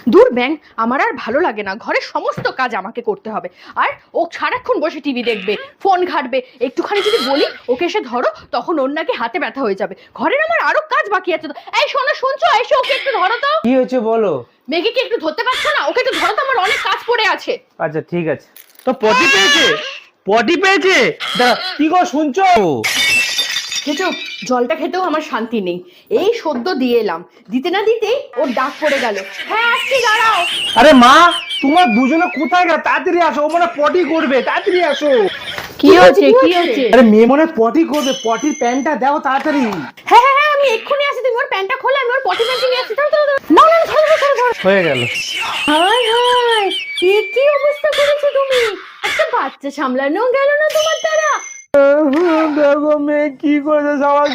দূর ব্যাং, আমার আর ভালো লাগে না, ঘরের সমস্ত কাজ আমাকে করতে হবে। আর ও সারাক্ষণ বসে টিভি দেখবে, ফোন ঘাটবে। একটুখানি যদি বলি ওকে এসে ধরো, তখন ওর নাকি হাতে ব্যথা হয়ে যাবে। ঘরের আমার আরো কাজ বাকি আছে তো। এই শোনো, শুনছো? এসে ওকে একটু ধরো তো। কি হয়েছে বলো? মেঘেকে একটু ধরতে পারছো না? ওকে একটু ধরো তো, আমার অনেক কাজ পড়ে আছে। আচ্ছা ঠিক আছে। তো পটি পেয়েছে, পটি পেয়েছে। দাঁড়া, কি গো শুনছো? খেছো? জলটা খেতেও আমার শান্তি নেই। এই সদ্য দিয়ে এলাম, দিতে না দিতেই ওর ডাক পড়ে গেল। হ্যাঁ আসছি, দাঁড়াও। আরে মা, তোমার দুজনে কোথায় গেল? তাড়াতাড়ি আসো, ও মনে হয় পটি করবে, তাড়াতাড়ি আসো। কি হচ্ছে? কি হচ্ছে? আরে মেয়ে মনে হয় পটি করবে, পটির প্যান্টটা দাও তাড়াতাড়ি। হ্যাঁ হ্যাঁ হ্যাঁ, আমি এক্ষুনি আসি। তুমি ওর প্যান্টটা খোলো, আমি ওর পটি প্যান্ট নিয়ে আসছি। না না, ধরো। হয়ে গেল। হায় হায়, এ কি অবস্থা করেছো তুমি? একটা বাচ্চা সামলানো গেল না তোমার দ্বারা। দেখো মেয়ে কি করেছে, সবার